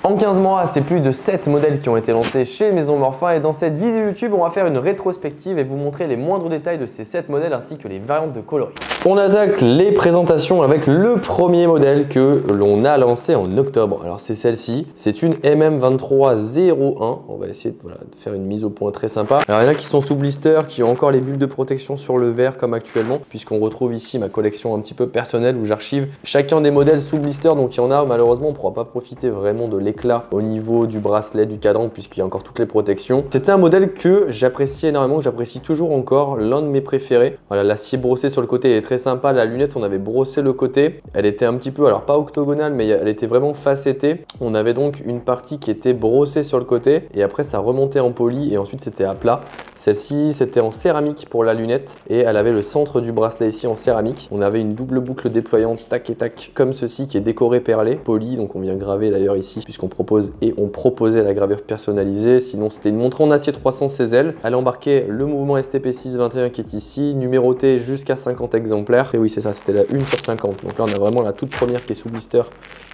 En 15 mois, c'est plus de 7 modèles qui ont été lancés chez Maison Morphin et dans cette vidéo YouTube, on va faire une rétrospective et vous montrer les moindres détails de ces 7 modèles ainsi que les variantes de coloris. On attaque les présentations avec le premier modèle que l'on a lancé en octobre. Alors c'est celle-ci, c'est une MM2301. On va essayer de faire une mise au point très sympa. Alors il y en a qui sont sous blister, qui ont encore les bulles de protection sur le verre comme actuellement, puisqu'on retrouve ici ma collection un petit peu personnelle où j'archive chacun des modèles sous blister. Donc il y en a, malheureusement on ne pourra pas profiter vraiment de l'éclat au niveau du bracelet, du cadran, puisqu'il y a encore toutes les protections. C'était un modèle que j'apprécie énormément, que j'apprécie toujours encore, l'un de mes préférés. Voilà, l'acier brossé sur le côté est très sympa. La lunette, on avait brossé le côté. Elle était un petit peu, alors pas octogonale, mais elle était vraiment facettée. On avait donc une partie qui était brossée sur le côté et après ça remontait en poli et ensuite c'était à plat. Celle-ci, c'était en céramique pour la lunette et elle avait le centre du bracelet ici en céramique. On avait une double boucle déployante, tac et tac, comme ceci, qui est décorée perlée, poli. Donc on vient graver d'ailleurs ici, puisqu'on propose et on proposait la gravure personnalisée. Sinon, c'était une montre en acier 300 CZL. Elle embarquait le mouvement STP621 qui est ici, numéroté jusqu'à 50 exemplaires. Et oui, c'est ça, c'était la 1 sur 50. Donc là, on a vraiment la toute première qui est sous blister,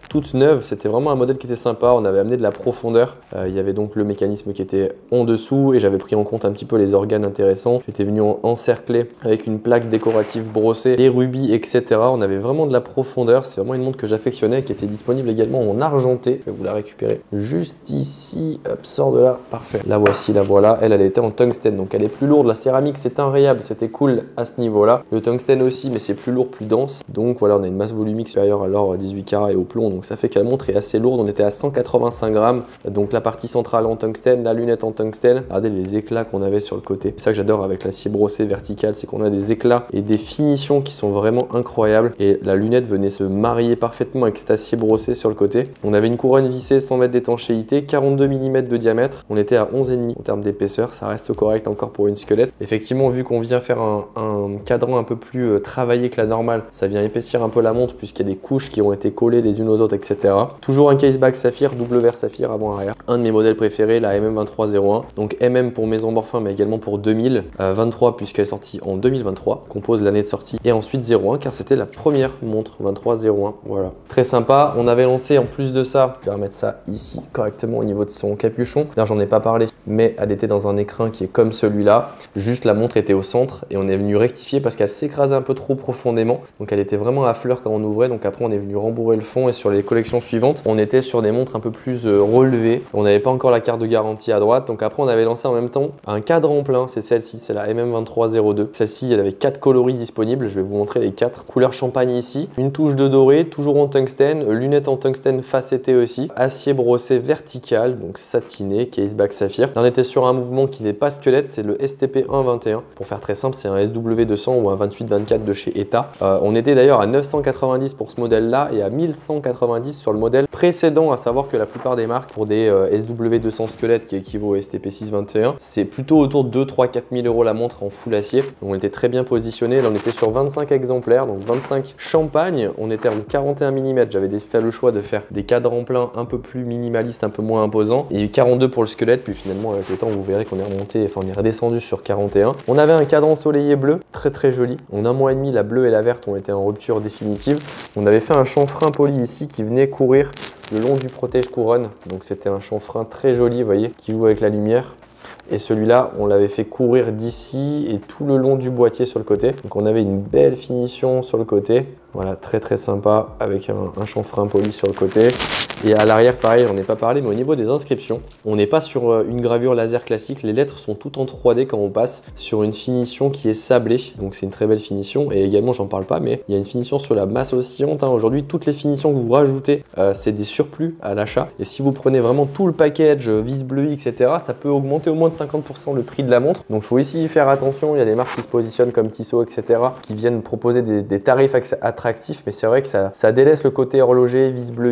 toute neuve. C'était vraiment un modèle qui était sympa. On avait amené de la profondeur. Il y avait donc le mécanisme qui était en dessous et j'avais pris en compte un petit peu les organes intéressants. J'étais venu encercler avec une plaque décorative brossée, les rubis, etc. On avait vraiment de la profondeur. C'est vraiment une montre que j'affectionnais, qui était disponible également en argenté. Je vais vous la récupérer juste ici. Hop, sort de là. Parfait. La voici, la voilà. Elle était en tungstène. Donc elle est plus lourde. La céramique, c'est invariable. C'était cool à ce niveau-là. Le tungstène aussi, mais c'est plus lourd, plus dense. Donc voilà, on a une masse volumique supérieure à l'or 18 carats et au plomb. Donc ça fait que la montre est assez lourde. On était à 185 grammes. Donc la partie centrale en tungstène, la lunette en tungstène. Regardez les éclats qu'on avait sur le côté. C'est ça que j'adore avec l'acier brossé vertical, c'est qu'on a des éclats et des finitions qui sont vraiment incroyables. Et la lunette venait se marier parfaitement avec cet acier brossé sur le côté. On avait une couronne vissée 100 mètres d'étanchéité, 42 mm de diamètre. On était à 11,5 en termes d'épaisseur. Ça reste correct encore pour une squelette. Effectivement, vu qu'on vient faire un cadran un peu plus travaillé que la normale, ça vient épaissir un peu la montre puisqu'il y a des couches qui ont été collées les unes aux autres, etc. Toujours un case back saphir, double verre saphir avant-arrière. Un de mes modèles préférés, la MM2301. Donc MM pour Maison Morphin, mais également pour 2023 puisqu'elle est sortie en 2023, compose l'année de sortie. Et ensuite 01 car c'était la première montre 2301. Voilà, très sympa. On avait lancé en plus de ça, je vais remettre ça ici correctement au niveau de son capuchon. D'ailleurs, j'en ai pas parlé, mais elle était dans un écrin qui est comme celui-là. Juste la montre était au centre et on est venu rectifier parce qu'elle s'écrasait un peu trop profondément. Donc elle était vraiment à fleur quand on ouvrait. Donc après, on est venu rembourrer le fond et sur les collections suivantes, on était sur des montres un peu plus relevées. On n'avait pas encore la carte de garantie à droite. Donc après, on avait lancé en même temps un cadran plein. C'est celle-ci, c'est la MM2302. Celle-ci, elle avait 4 coloris disponibles. Je vais vous montrer les 4. Couleur champagne ici. Une touche de doré, toujours en tungstène. Lunettes en tungstène facettées aussi. Acier brossé vertical, donc satiné, case back saphir. Là, on était sur un mouvement qui n'est pas squelette, c'est le STP121. Pour faire très simple, c'est un SW200 ou un 2824 de chez ETA. On était d'ailleurs à 990 pour ce modèle-là et à 1190 sur le modèle précédent, à savoir que la plupart des marques pour des SW200 squelettes qui équivaut au STP621, c'est plutôt autour de 2, 3, 4 000 € la montre en full acier. Donc on était très bien positionné. Là, on était sur 25 exemplaires, donc 25 champagne. On était en 41 mm. J'avais fait le choix de faire des cadrans pleins un peu plus minimalistes, un peu moins imposants. Il y a eu 42 pour le squelette, puis finalement avec le temps vous verrez qu'on est remonté, enfin on est redescendu sur 41. On avait un cadran ensoleillé bleu, très très joli. En un mois et demi, la bleue et la verte ont été en rupture définitive. On avait fait un chanfrein poli ici qui venait courir le long du protège couronne. Donc c'était un chanfrein très joli, vous voyez, qui joue avec la lumière. Et celui-là, on l'avait fait courir d'ici et tout le long du boîtier sur le côté. Donc on avait une belle finition sur le côté. Voilà, très très sympa avec un chanfrein poli sur le côté. Et à l'arrière, pareil, on n'est pas parlé, mais au niveau des inscriptions, on n'est pas sur une gravure laser classique. Les lettres sont toutes en 3D quand on passe sur une finition qui est sablée. Donc c'est une très belle finition. Et également, j'en parle pas, mais il y a une finition sur la masse oscillante. Aujourd'hui, toutes les finitions que vous rajoutez, c'est des surplus à l'achat. Et si vous prenez vraiment tout le package, vis bleu, etc., ça peut augmenter au moins de 50% le prix de la montre. Donc il faut ici y faire attention. Il y a des marques qui se positionnent comme Tissot, etc., qui viennent proposer des tarifs attractifs. Mais c'est vrai que ça délaisse le côté horloger, vis bleu,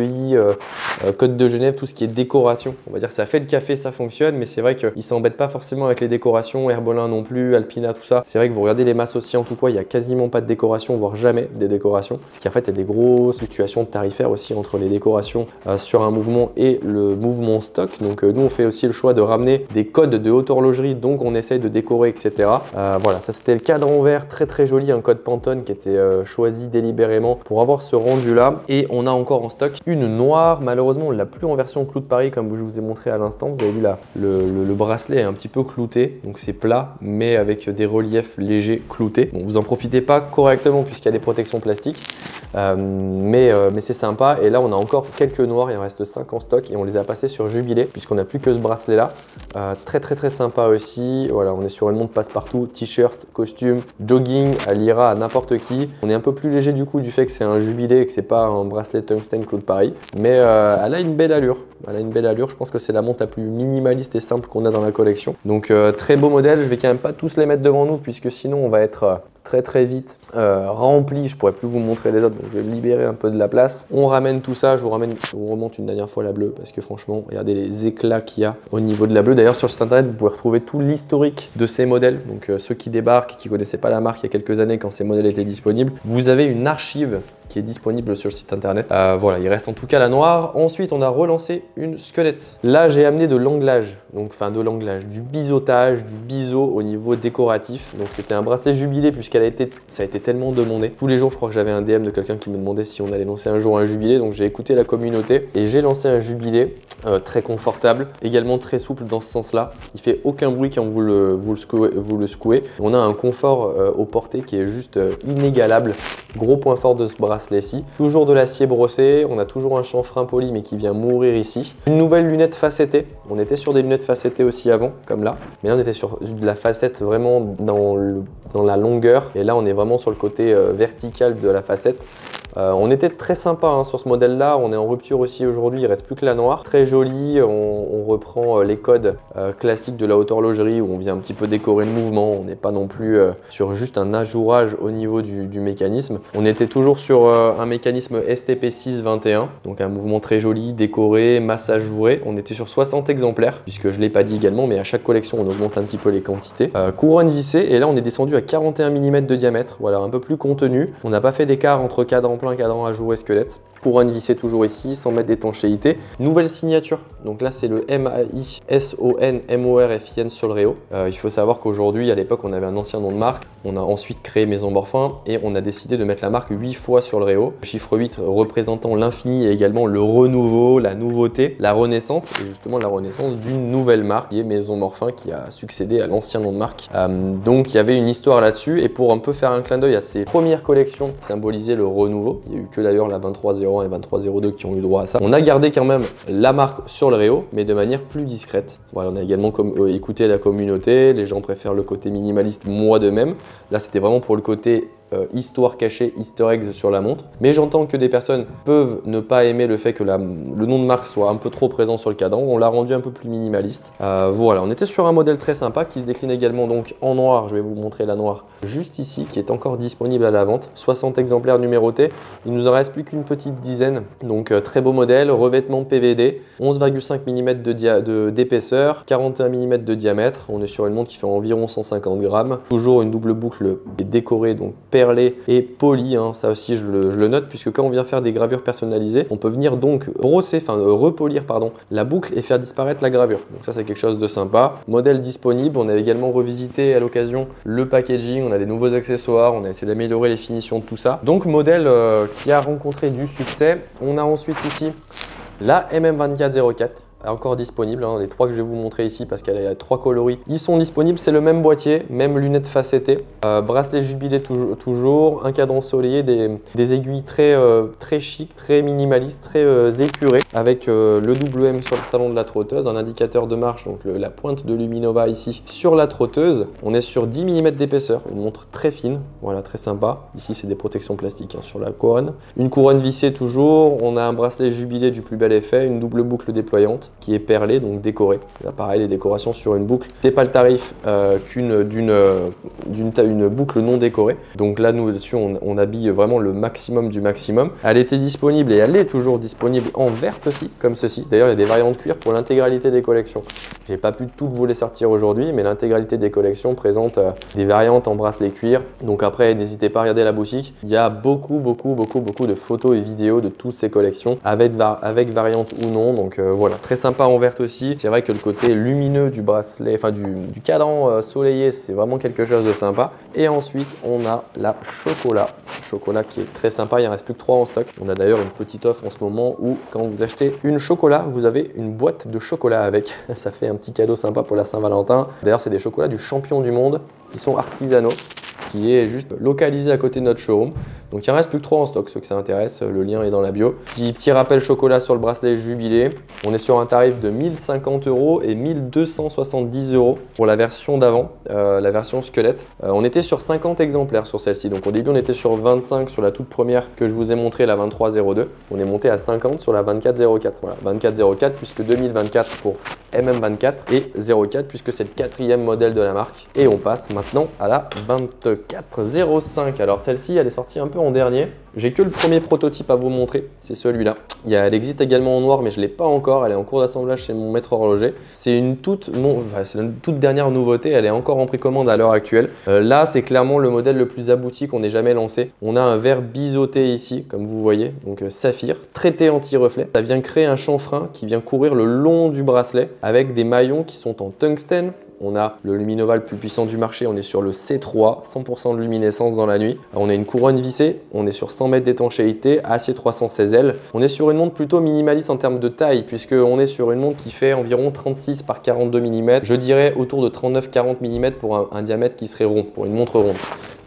Code de Genève, tout ce qui est décoration. On va dire que ça fait le café, ça fonctionne, mais c'est vrai qu'ils ne s'embêtent pas forcément avec les décorations, Herbolin non plus, Alpina, tout ça. C'est vrai que vous regardez les masses oscillantes ou quoi, il n'y a quasiment pas de décoration, voire jamais des décorations. Parce qu'en fait, il y a des grosses fluctuations tarifaires aussi entre les décorations sur un mouvement et le mouvement stock. Donc nous, on fait aussi le choix de ramener des codes de haute horlogerie, donc on essaye de décorer, etc. Voilà, ça c'était le cadran vert, très très joli, un code Pantone qui était choisi délibérément délibérément pour avoir ce rendu là. Et on a encore en stock une noire. Malheureusement, on ne l'a plus en version clou de Paris comme je vous ai montré à l'instant. Vous avez vu là, le bracelet est un petit peu clouté, donc c'est plat, mais avec des reliefs légers cloutés. Bon, vous en profitez pas correctement puisqu'il y a des protections plastiques, mais c'est sympa. Et là, on a encore quelques noirs, il en reste 5 en stock et on les a passés sur Jubilé puisqu'on n'a plus que ce bracelet là. Très sympa aussi. Voilà, on est sur une montre passe-partout, t-shirt, costume, jogging, elle ira à n'importe qui. On est un peu plus léger du coup du fait que c'est un Jubilé et que c'est pas un bracelet tungstène clou de Paris, mais elle a une belle allure. Elle a une belle allure, je pense que c'est la montre la plus minimaliste et simple qu'on a dans la collection. Donc très beau modèle, je vais quand même pas tous les mettre devant nous puisque sinon on va être très vite rempli, je pourrais plus vous montrer les autres, donc je vais libérer un peu de la place. On ramène tout ça, je vous remonte une dernière fois la bleue parce que franchement, regardez les éclats qu'il y a au niveau de la bleue. D'ailleurs sur le site internet, vous pouvez retrouver tout l'historique de ces modèles, donc ceux qui débarquent, qui connaissaient pas la marque il y a quelques années quand ces modèles étaient disponibles, vous avez une archive qui est disponible sur le site internet. Voilà, il reste en tout cas la noire. Ensuite, on a relancé une squelette. Là, j'ai amené de l'anglage, du biseautage, du biseau au niveau décoratif. Donc, c'était un bracelet Jubilé puisqu'elle ça a été tellement demandé. Tous les jours, je crois que j'avais un DM de quelqu'un qui me demandait si on allait lancer un jour un Jubilé. Donc, j'ai écouté la communauté et j'ai lancé un Jubilé très confortable, également très souple dans ce sens-là. Il fait aucun bruit quand vous le secouez. On a un confort au porté qui est juste inégalable. Gros point fort de ce bracelet-ci. Toujours de l'acier brossé, on a toujours un chanfrein poli mais qui vient mourir ici. Une nouvelle lunette facettée. On était sur des lunettes facettées aussi avant, comme là. Mais là, on était sur de la facette vraiment dans la longueur. Et là, on est vraiment sur le côté vertical de la facette. On était très sympa sur ce modèle là, on est en rupture aussi aujourd'hui, il ne reste plus que la noire. Très jolie, on reprend les codes classiques de la haute horlogerie où on vient un petit peu décorer le mouvement, on n'est pas non plus sur juste un ajourage au niveau du mécanisme. On était toujours sur un mécanisme STP621, donc un mouvement très joli, décoré, masse ajourée. On était sur 60 exemplaires, puisque je ne l'ai pas dit également, mais à chaque collection on augmente un petit peu les quantités. Couronne vissée, et là on est descendu à 41 mm de diamètre, voilà, un peu plus contenu. On n'a pas fait d'écart entre cadran plein, cadran ajouré, squelette. Couronne vissée toujours ici, 100 mètres d'étanchéité. Nouvelle signature, donc là c'est le MAI-SON-MORFIN sur le Réo. Il faut savoir qu'aujourd'hui, à l'époque, on avait un ancien nom de marque. On a ensuite créé Maison Morphin et on a décidé de mettre la marque 8 fois sur le Réo. Le chiffre 8 représentant l'infini et également le renouveau, la nouveauté, la renaissance et justement la renaissance d'une nouvelle marque qui est Maison Morphin qui a succédé à l'ancien nom de marque. Donc il y avait une histoire là-dessus et pour un peu faire un clin d'œil à ces premières collections qui symbolisaient le renouveau, il n'y a eu que d'ailleurs la 2301 et 2302 qui ont eu droit à ça. On a gardé quand même la marque sur le Réo, mais de manière plus discrète. Voilà, on a également écouté la communauté, les gens préfèrent le côté minimaliste, moi de même. Là, c'était vraiment pour le côté histoire cachée, easter eggs sur la montre. Mais j'entends que des personnes peuvent ne pas aimer le fait que le nom de marque soit un peu trop présent sur le cadran. On l'a rendu un peu plus minimaliste. Voilà, on était sur un modèle très sympa qui se décline également donc en noir. Je vais vous montrer la noire juste ici, qui est encore disponible à la vente. 60 exemplaires numérotés. Il nous en reste plus qu'une petite dizaine. Donc très beau modèle, revêtement PVD, 11,5 mm d'épaisseur, 41 mm de diamètre. On est sur une montre qui fait environ 150 grammes. Toujours une double boucle décorée, donc perlé et poli, ça aussi je le note, puisque quand on vient faire des gravures personnalisées, on peut venir donc repolir la boucle et faire disparaître la gravure. Donc ça c'est quelque chose de sympa. Modèle disponible, on a également revisité à l'occasion le packaging, on a des nouveaux accessoires, on a essayé d'améliorer les finitions de tout ça. Donc modèle qui a rencontré du succès. On a ensuite ici la MM2404. Encore disponible, les trois que je vais vous montrer ici parce qu'elle a 3 coloris. Ils sont disponibles, c'est le même boîtier, même lunettes facettées, bracelet Jubilé toujours, un cadran soleillé, des aiguilles très chic, très minimaliste, très épurées, avec le double M sur le talon de la trotteuse, un indicateur de marche, donc la pointe de Luminova ici sur la trotteuse. On est sur 10 mm d'épaisseur, une montre très fine, voilà, très sympa. Ici c'est des protections plastiques sur la couronne. Une couronne vissée toujours, on a un bracelet Jubilé du plus bel effet, une double boucle déployante qui est perlée, donc décorée. Là pareil, les décorations sur une boucle, c'est pas le tarif d'une boucle non décorée. Donc là nous dessus on habille vraiment le maximum du maximum. Elle était disponible et elle est toujours disponible en verte aussi, comme ceci. D'ailleurs il y a des variantes cuir pour l'intégralité des collections. J'ai pas pu toutes vous les sortir aujourd'hui, mais l'intégralité des collections présente des variantes en bracelet cuir. Donc après n'hésitez pas à regarder la boutique. Il y a beaucoup de photos et vidéos de toutes ces collections avec variante ou non. Donc voilà, très sympa en verte aussi. C'est vrai que le côté lumineux du bracelet, enfin du cadran soleillé, c'est vraiment quelque chose de sympa. Et ensuite, on a la chocolat qui est très sympa. Il en reste plus que 3 en stock. On a d'ailleurs une petite offre en ce moment où quand vous achetez une chocolat, vous avez une boîte de chocolat avec. Ça fait un petit cadeau sympa pour la Saint-Valentin. D'ailleurs, c'est des chocolats du champion du monde qui sont artisanaux, qui est juste localisé à côté de notre showroom. Donc il en reste plus que 3 en stock, ceux que ça intéresse, le lien est dans la bio. Petit rappel chocolat sur le bracelet Jubilé. On est sur un tarif de 1050 € et 1270 € pour la version d'avant, la version squelette. On était sur 50 exemplaires sur celle-ci. Donc au début on était sur 25 sur la toute première que je vous ai montré, la 2302. On est monté à 50 sur la 2404. Voilà, 2404 puisque 2024 pour MM24 et 04 puisque c'est le 4e modèle de la marque. Et on passe maintenant à la 2405. Alors celle-ci elle est sortie un peu en dernier. J'ai que le premier prototype à vous montrer, c'est celui-là. Elle existe également en noir mais je ne l'ai pas encore, elle est en cours d'assemblage chez mon maître horloger. C'est une toute dernière nouveauté, elle est encore en précommande à l'heure actuelle. Là c'est clairement le modèle le plus abouti qu'on ait jamais lancé. On a un verre biseauté ici comme vous voyez, donc saphir, traité anti-reflet. Ça vient créer un chanfrein qui vient courir le long du bracelet avec des maillons qui sont en tungstène. On a le Luminova le plus puissant du marché, on est sur le C3, 100% de luminescence dans la nuit. On a une couronne vissée, on est sur 100 mètres d'étanchéité, acier 316L. On est sur une montre plutôt minimaliste en termes de taille, puisqu'on est sur une montre qui fait environ 36 par 42 mm. Je dirais autour de 39-40 mm pour un diamètre qui serait rond, pour une montre ronde.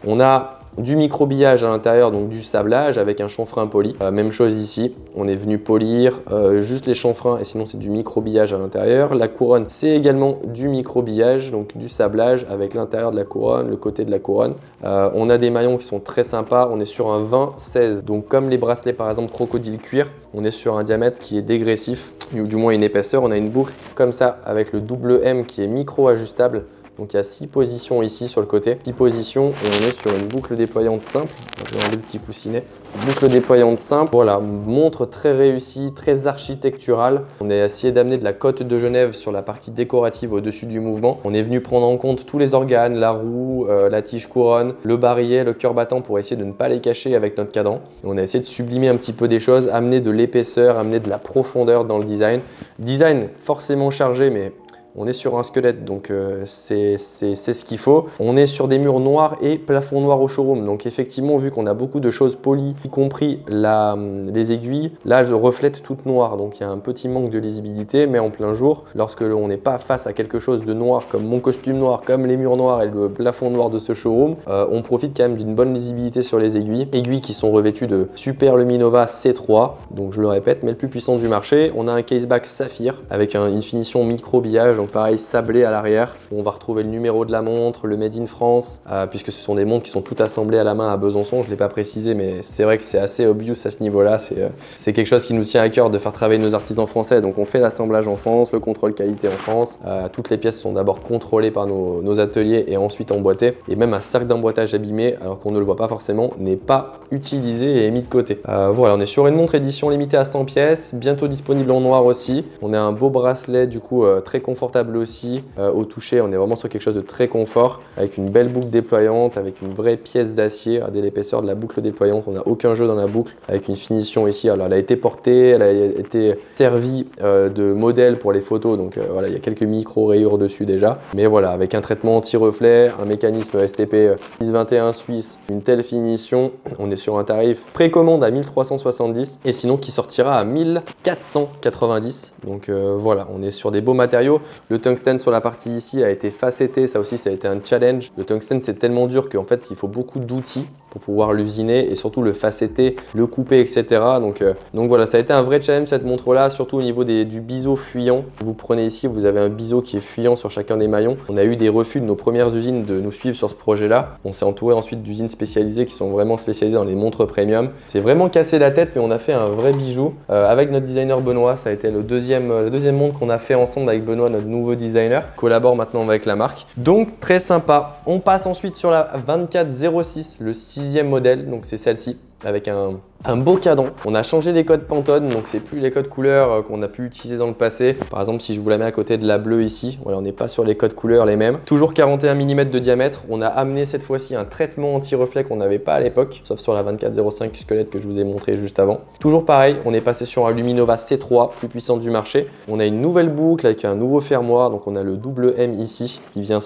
On a du microbillage à l'intérieur, donc du sablage avec un chanfrein poli. Même chose ici, on est venu polir juste les chanfreins et sinon c'est du microbillage à l'intérieur. La couronne, c'est également du microbillage, donc du sablage avec l'intérieur de la couronne, le côté de la couronne. On a des maillons qui sont très sympas, on est sur un 20-16. Donc comme les bracelets par exemple crocodile cuir, on est sur un diamètre qui est dégressif, ou du moins une épaisseur. On a une boucle comme ça avec le double M qui est micro ajustable. Donc il y a 6 positions ici sur le côté, 6 positions et on est sur une boucle déployante simple. Je vais enlever le petit coussinet. Boucle déployante simple, voilà, montre très réussie, très architecturale. On a essayé d'amener de la cotte de Genève sur la partie décorative au-dessus du mouvement. On est venu prendre en compte tous les organes, la roue, la tige couronne, le barillet, le cœur battant pour essayer de ne pas les cacher avec notre cadran. Et on a essayé de sublimer un petit peu des choses, amener de l'épaisseur, amener de la profondeur dans le design. Design forcément chargé mais on est sur un squelette, donc c'est ce qu'il faut. On est sur des murs noirs et plafond noir au showroom. Donc effectivement, vu qu'on a beaucoup de choses polies, y compris les aiguilles, là, elles reflètent toutes noires. Donc il y a un petit manque de lisibilité, mais en plein jour, lorsque l'on n'est pas face à quelque chose de noir, comme mon costume noir, comme les murs noirs et le plafond noir de ce showroom, on profite quand même d'une bonne lisibilité sur les aiguilles. Aiguilles qui sont revêtues de Super Luminova C3, donc je le répète, mais le plus puissant du marché. On a un caseback saphir avec une finition micro-billage. Donc pareil, sablé à l'arrière. On va retrouver le numéro de la montre, le Made in France, puisque ce sont des montres qui sont toutes assemblées à la main à Besançon. Je ne l'ai pas précisé, mais c'est vrai que c'est assez obvious à ce niveau-là. C'est quelque chose qui nous tient à cœur de faire travailler nos artisans français. Donc on fait l'assemblage en France, le contrôle qualité en France. Toutes les pièces sont d'abord contrôlées par nos ateliers et ensuite emboîtées. Et même un cercle d'emboîtage abîmé, alors qu'on ne le voit pas forcément, n'est pas utilisé et mis de côté. Voilà, on est sur une montre édition limitée à 100 pièces, bientôt disponible en noir aussi. On a un beau bracelet du coup très confortable aussi. Au toucher, on est vraiment sur quelque chose de très confort avec une belle boucle déployante, avec une vraie pièce d'acier. Regardez l'épaisseur de la boucle déployante, on n'a aucun jeu dans la boucle avec une finition ici. Alors elle a été portée, elle a été servie de modèle pour les photos, donc voilà, il y a quelques micro rayures dessus déjà, mais voilà, avec un traitement anti-reflet, un mécanisme STP 1021 suisse, une telle finition, on est sur un tarif précommande à 1370 et sinon qui sortira à 1490. Donc voilà, on est sur des beaux matériaux. Le tungstène sur la partie ici a été facetté, ça aussi ça a été un challenge. Le tungstène c'est tellement dur qu'en fait il faut beaucoup d'outils pour pouvoir l'usiner et surtout le facetter, le couper, etc. Donc voilà, ça a été un vrai challenge cette montre là, surtout au niveau du biseau fuyant. Vous prenez ici, vous avez un biseau qui est fuyant sur chacun des maillons. On a eu des refus de nos premières usines de nous suivre sur ce projet là. On s'est entouré ensuite d'usines spécialisées qui sont vraiment spécialisées dans les montres premium. C'est vraiment cassé la tête mais on a fait un vrai bijou avec notre designer Benoît. Ça a été la deuxième montre qu'on a fait ensemble avec Benoît, notre nouveau designer, collabore maintenant avec la marque. Donc très sympa. On passe ensuite sur la 2406, le 6e modèle, donc c'est celle-ci avec un Un beau cadran. On a changé les codes Pantone, donc c'est plus les codes couleurs qu'on a pu utiliser dans le passé. Par exemple, si je vous la mets à côté de la bleue ici, voilà, on n'est pas sur les codes couleurs les mêmes. Toujours 41 mm de diamètre. On a amené cette fois-ci un traitement anti-reflet qu'on n'avait pas à l'époque, sauf sur la 2405 squelette que je vous ai montré juste avant. Toujours pareil, on est passé sur un Luminova C3, plus puissant du marché. On a une nouvelle boucle avec un nouveau fermoir, donc on a le double M ici qui vient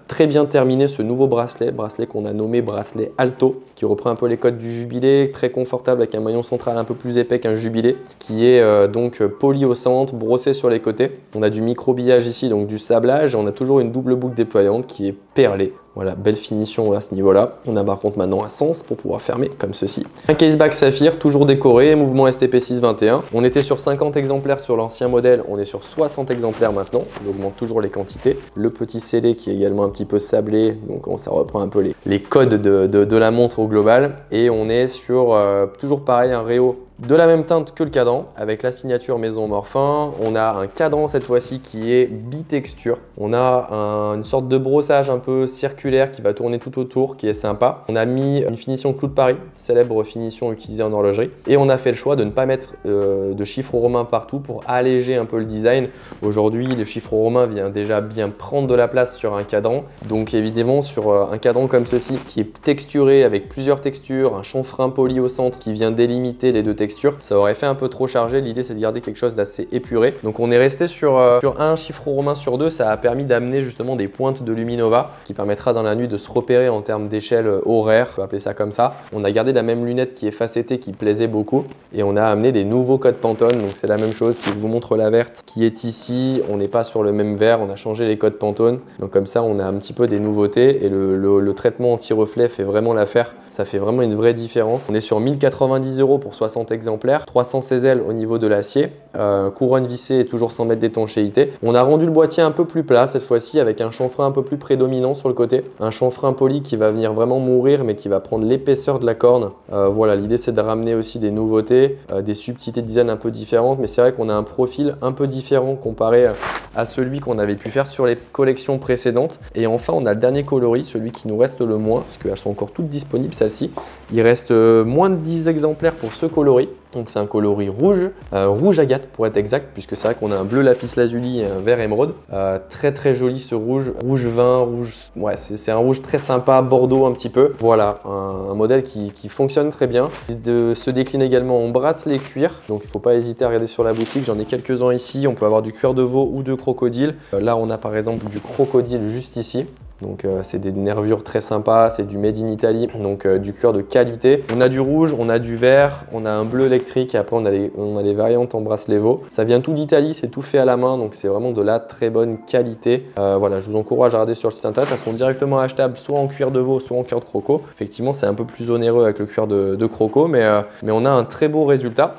très bien terminer ce nouveau bracelet qu'on a nommé bracelet Alto, qui reprend un peu les codes du Jubilé, très confortable avec un maillon central un peu plus épais qu'un Jubilé, qui est donc poli au centre, brossé sur les côtés. On a du micro-billage ici, donc du sablage, et on a toujours une double boucle déployante qui est perlée. Voilà, belle finition à ce niveau-là. On a par contre maintenant un sens pour pouvoir fermer comme ceci. Un caseback saphir, toujours décoré, mouvement STP621. On était sur 50 exemplaires sur l'ancien modèle, on est sur 60 exemplaires maintenant. On augmente toujours les quantités. Le petit scellé qui est également un petit peu sablé, donc ça reprend un peu les codes de la montre au global. Et on est sur toujours pareil, un réo de la même teinte que le cadran, avec la signature Maison Morphin. On a un cadran cette fois-ci qui est bitexture. On a une sorte de brossage un peu circulaire qui va tourner tout autour, qui est sympa. On a mis une finition Clou de Paris, célèbre finition utilisée en horlogerie. Et on a fait le choix de ne pas mettre de chiffres romains partout pour alléger un peu le design. Aujourd'hui, le chiffre romain vient déjà bien prendre de la place sur un cadran. Donc évidemment, sur un cadran comme ceci, qui est texturé avec plusieurs textures, un chanfrein poli au centre qui vient délimiter les deux textures, ça aurait fait un peu trop chargé. L'idée, c'est de garder quelque chose d'assez épuré. Donc on est resté sur un chiffre romain sur deux. Ça a permis d'amener justement des pointes de Luminova qui permettra dans la nuit de se repérer en termes d'échelle horaire, on peut appeler ça comme ça. On a gardé la même lunette qui est facettée, qui plaisait beaucoup, et on a amené des nouveaux codes Pantone. Donc c'est la même chose. Si je vous montre la verte qui est ici, on n'est pas sur le même verre, on a changé les codes Pantone. Donc comme ça, on a un petit peu des nouveautés, et le traitement anti-reflet fait vraiment l'affaire. Ça fait vraiment une vraie différence. On est sur 1090 € pour 60 exemplaires, 316 L au niveau de l'acier, couronne vissée et toujours 100 mètres d'étanchéité. On a rendu le boîtier un peu plus plat cette fois-ci, avec un chanfrein un peu plus prédominant sur le côté, un chanfrein poli qui va venir vraiment mourir mais qui va prendre l'épaisseur de la corne. Voilà, l'idée c'est de ramener aussi des nouveautés, des subtilités de design un peu différentes, mais c'est vrai qu'on a un profil un peu différent comparé à celui qu'on avait pu faire sur les collections précédentes. Et enfin, on a le dernier coloris, celui qui nous reste le moins, parce qu'elles sont encore toutes disponibles celles-ci. Il reste moins de 10 exemplaires pour ce coloris. Donc c'est un coloris rouge, rouge agate pour être exact, puisque c'est vrai qu'on a un bleu lapis lazuli et un vert émeraude. Très très joli ce rouge, rouge vin, rouge, ouais, c'est un rouge très sympa, bordeaux un petit peu. Voilà, un modèle qui fonctionne très bien. Il se décline également en bracelet cuir, donc il ne faut pas hésiter à regarder sur la boutique. J'en ai quelques-uns ici, on peut avoir du cuir de veau ou de crocodile. Là on a par exemple du crocodile juste ici. Donc c'est des nervures très sympas, c'est du made in Italy, donc du cuir de qualité. On a du rouge, on a du vert, on a un bleu électrique, et après on a les variantes en bracelet veau. Ça vient tout d'Italie, c'est tout fait à la main, donc c'est vraiment de la très bonne qualité. Voilà, je vous encourage à regarder sur le site internet. Elles sont directement achetables soit en cuir de veau, soit en cuir de croco. Effectivement, c'est un peu plus onéreux avec le cuir de croco, mais on a un très beau résultat.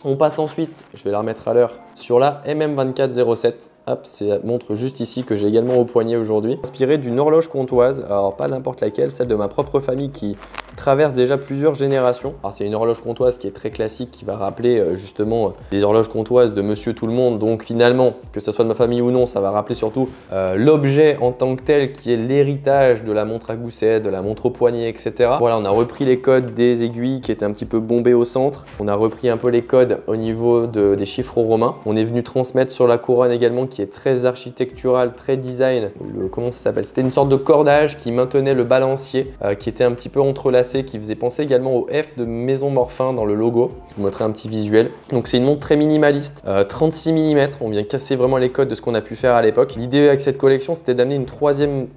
On passe ensuite, je vais la remettre à l'heure, sur la MM2407. Hop, c'est la montre juste ici que j'ai également au poignet aujourd'hui. Inspirée d'une horloge comtoise, alors pas n'importe laquelle, celle de ma propre famille qui traverse déjà plusieurs générations. Alors c'est une horloge comtoise qui est très classique, qui va rappeler justement les horloges comtoises de Monsieur Tout le Monde. Donc finalement, que ce soit de ma famille ou non, ça va rappeler surtout l'objet en tant que tel, qui est l'héritage de la montre à gousset, de la montre au poignet, etc. Voilà, on a repris les codes des aiguilles qui étaient un petit peu bombées au centre. On a repris un peu les codes au niveau des chiffres romains. On est venu transmettre sur la couronne également, qui est très architectural, très design. Comment ça s'appelle? C'était une sorte de cordage qui maintenait le balancier, qui était un petit peu entrelacé, qui faisait penser également au F de Maison Morphin dans le logo. Je vous montrerai un petit visuel. Donc c'est une montre très minimaliste, 36 mm. On vient casser vraiment les codes de ce qu'on a pu faire à l'époque. L'idée avec cette collection, c'était d'amener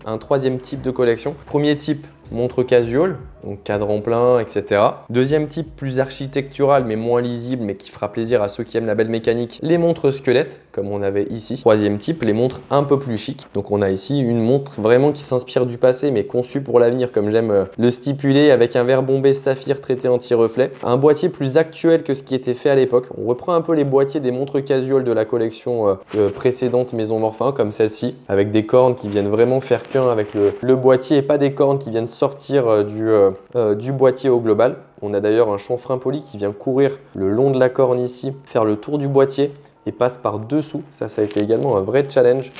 un troisième type de collection. Premier type, montre casual, donc cadran plein, etc. Deuxième type, plus architectural mais moins lisible, mais qui fera plaisir à ceux qui aiment la belle mécanique, les montres squelettes, comme on avait ici. Troisième type, les montres un peu plus chic. Donc on a ici une montre vraiment qui s'inspire du passé, mais conçue pour l'avenir, comme j'aime le stipuler, avec un verre bombé saphir traité anti-reflet. Un boîtier plus actuel que ce qui était fait à l'époque. On reprend un peu les boîtiers des montres casual de la collection précédente Maison Morphin, comme celle-ci, avec des cornes qui viennent vraiment faire qu'un avec le boîtier, et pas des cornes qui viennent sortir du boîtier au global. On a d'ailleurs un chanfrein poli qui vient courir le long de la corne ici, faire le tour du boîtier et passe par dessous. Ça a été également un vrai challenge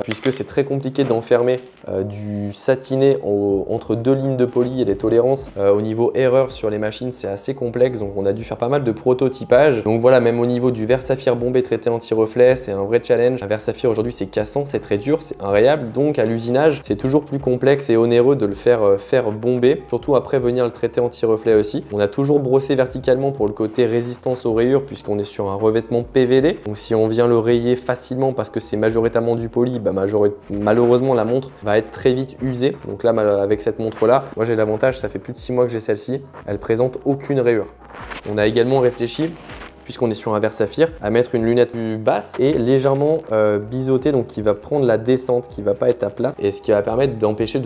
puisque c'est très compliqué d'enfermer du satiné entre deux lignes de poli et les tolérances. Au niveau erreur sur les machines, c'est assez complexe, donc on a dû faire pas mal de prototypage. Donc voilà, même au niveau du verre saphir bombé traité anti-reflet, c'est un vrai challenge. Un verre saphir aujourd'hui, c'est cassant, c'est très dur, c'est inrayable. Donc à l'usinage, c'est toujours plus complexe et onéreux de le faire bomber, surtout après venir le traiter anti-reflet aussi. On a toujours brossé verticalement pour le côté résistance aux rayures puisqu'on est sur un revêtement PVD. Donc si on vient le rayer facilement parce que c'est majoritairement du poli, malheureusement la montre va être très vite usée. Donc là, avec cette montre là, moi j'ai l'avantage, ça fait plus de 6 mois que j'ai celle-ci, elle présente aucune rayure. On a également réfléchi, puisqu'on est sur un verre saphir, à mettre une lunette plus basse et légèrement biseautée, donc qui va prendre la descente, qui va pas être à plat, et ce qui va permettre d'empêcher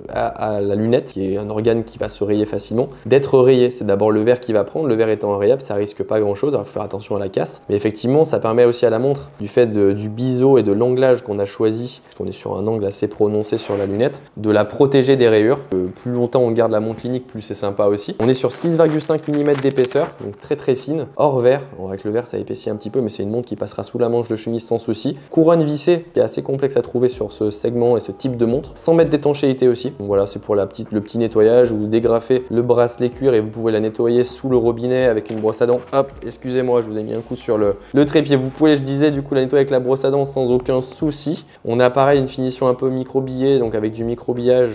à la lunette, qui est un organe qui va se rayer facilement, d'être rayé. C'est d'abord le verre qui va prendre, le verre étant rayable, ça risque pas grand chose, il faut faire attention à la casse. Mais effectivement, ça permet aussi à la montre, du fait du biseau et de l'anglage qu'on a choisi, parce qu'on est sur un angle assez prononcé sur la lunette, de la protéger des rayures. Plus longtemps on garde la montre clinique, plus c'est sympa aussi. On est sur 6,5 mm d'épaisseur, donc très très fine, hors verre. Avec le verre ça épaissit un petit peu, mais c'est une montre qui passera sous la manche de chemise sans souci. Couronne vissée qui est assez complexe à trouver sur ce segment et ce type de montre. 100 mètres d'étanchéité aussi. Donc voilà, c'est pour le petit nettoyage. Vous dégrafez le bracelet cuir et vous pouvez la nettoyer sous le robinet avec une brosse à dents. Hop, excusez-moi, je vous ai mis un coup sur le trépied. Vous pouvez, je disais, du coup la nettoyer avec la brosse à dents sans aucun souci. On a pareil une finition un peu microbillée, donc avec du microbillage,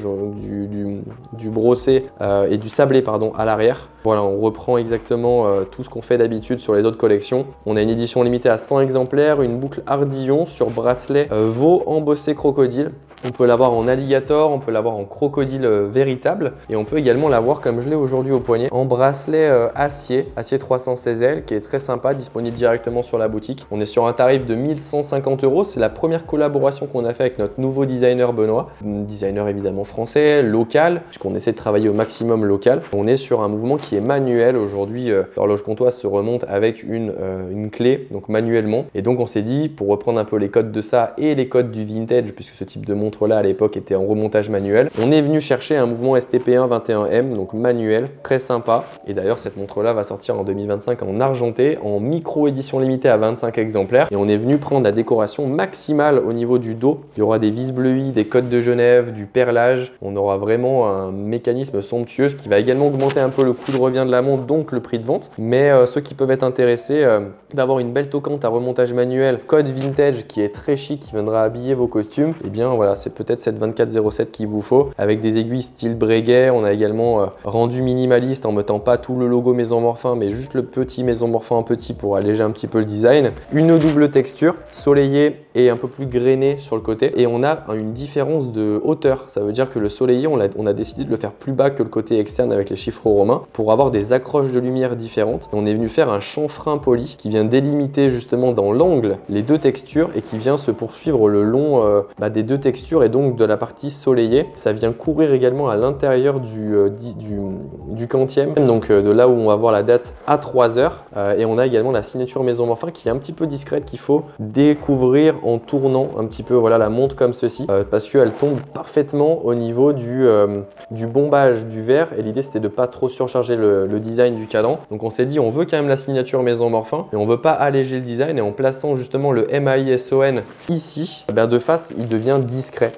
du brossé et du sablé pardon à l'arrière. Voilà, on reprend exactement tout ce qu'on fait d'habitude sur les autres collections. On a une édition limitée à 100 exemplaires, une boucle ardillon sur bracelet veau embossé crocodile. On peut l'avoir en alligator, on peut l'avoir en crocodile véritable et on peut également l'avoir comme je l'ai aujourd'hui au poignet en bracelet acier 316L qui est très sympa, disponible directement sur la boutique. On est sur un tarif de 1150 €. C'est la première collaboration qu'on a fait avec notre nouveau designer Benoît, designer évidemment français, local, puisqu'on essaie de travailler au maximum local. On est sur un mouvement qui est manuel aujourd'hui. L'horloge comptoise se remonte avec une clé, donc manuellement. Et donc on s'est dit, pour reprendre un peu les codes de ça et les codes du vintage, puisque ce type de montre là à l'époque était en remontage manuel, on est venu chercher un mouvement STP1 21M, donc manuel, très sympa. Et d'ailleurs cette montre là va sortir en 2025 en argenté, en micro édition limitée à 25 exemplaires. Et on est venu prendre la décoration maximale au niveau du dos. Il y aura des vis bleuies, des codes de Genève, du perlage. On aura vraiment un mécanisme somptueux, ce qui va également augmenter un peu le coût de revient de la montre, donc le prix de vente. Mais ceux qui peuvent être intéressés d'avoir une belle toquante à remontage manuel, code vintage qui est très chic, qui viendra habiller vos costumes, et bien voilà, c'est peut-être cette 2407 qu'il vous faut, avec des aiguilles style Breguet. On a également rendu minimaliste en mettant pas tout le logo Maison Morphin, mais juste le petit Maison Morphin en petit pour alléger un petit peu le design. Une double texture, soleillé et un peu plus grainé sur le côté. Et on a une différence de hauteur. Ça veut dire que le soleillé, on a décidé de le faire plus bas que le côté externe avec les chiffres romains pour avoir des accroches de lumière différentes. Et on est venu faire un chanfrein poli qui vient délimiter justement dans l'angle les deux textures et qui vient se poursuivre le long des deux textures et donc de la partie soleillée. Ça vient courir également à l'intérieur du quantième, donc de là où on va voir la date à 3 heures. Et on a également la signature Maison Morphin qui est un petit peu discrète, qu'il faut découvrir en tournant un petit peu voilà, la montre comme ceci, parce qu'elle tombe parfaitement au niveau du bombage du verre. Et l'idée c'était de pas trop surcharger le design du cadran. Donc on s'est dit on veut quand même la signature Maison Morphin, mais on veut pas alléger le design. Et en plaçant justement le MAI-SON ici, de face il devient discret.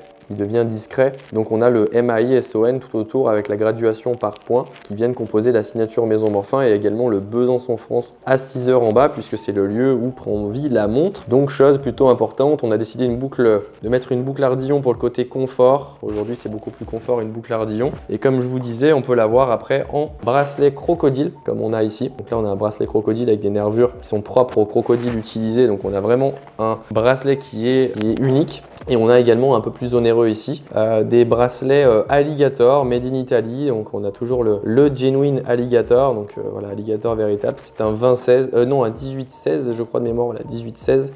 Donc on a le MAI-SON tout autour avec la graduation par points qui viennent composer la signature Maison Morphin, et également le Besançon France à 6 heures en bas, puisque c'est le lieu où prend vie la montre. Donc chose plutôt importante, on a décidé de mettre une boucle ardillon pour le côté confort. Aujourd'hui c'est beaucoup plus confort une boucle ardillon. Et comme je vous disais, on peut l'avoir après en bracelet crocodile comme on a ici. Donc là on a un bracelet crocodile avec des nervures qui sont propres au crocodile utilisé. Donc on a vraiment un bracelet qui est unique. Et on a également un peu plus onéreux ici, des bracelets alligator, made in Italy. Donc on a toujours le genuine alligator, donc voilà, alligator véritable. C'est un 20-16, non un 18-16 je crois de mémoire, voilà 18-16.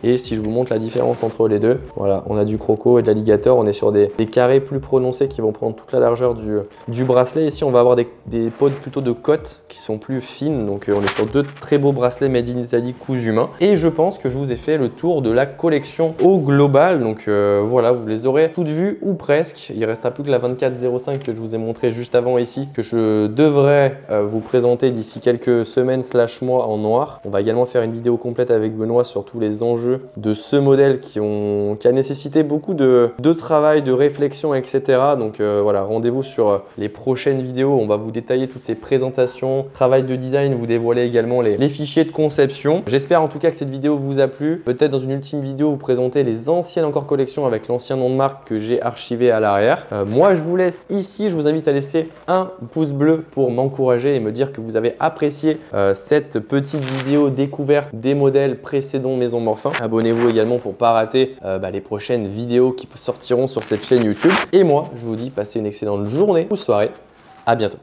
Et si je vous montre la différence entre les deux, voilà, on a du croco et de l'alligator. On est sur des carrés plus prononcés qui vont prendre toute la largeur du bracelet. Ici on va avoir des peaux plutôt de côte qui sont plus fines. Donc on est sur deux très beaux bracelets made in Italy cousu main. Et je pense que je vous ai fait le tour de la collection au global. Donc Donc voilà, vous les aurez toutes vues ou presque. Il ne restera plus que la 2405 que je vous ai montré juste avant ici, que je devrais vous présenter d'ici quelques semaines / mois en noir. On va également faire une vidéo complète avec Benoît sur tous les enjeux de ce modèle qui a nécessité beaucoup de travail, de réflexion, etc. Donc voilà, rendez-vous sur les prochaines vidéos. On va vous détailler toutes ces présentations, travail de design, vous dévoiler également les fichiers de conception. J'espère en tout cas que cette vidéo vous a plu. Peut-être dans une ultime vidéo vous présenter les anciennes encore collections avec l'ancien nom de marque que j'ai archivé à l'arrière. Moi je vous laisse ici, je vous invite à laisser un pouce bleu pour m'encourager et me dire que vous avez apprécié cette petite vidéo découverte des modèles précédents Maison Morphin. Abonnez-vous également pour ne pas rater les prochaines vidéos qui sortiront sur cette chaîne YouTube. Et moi je vous dis passez une excellente journée ou soirée. À bientôt.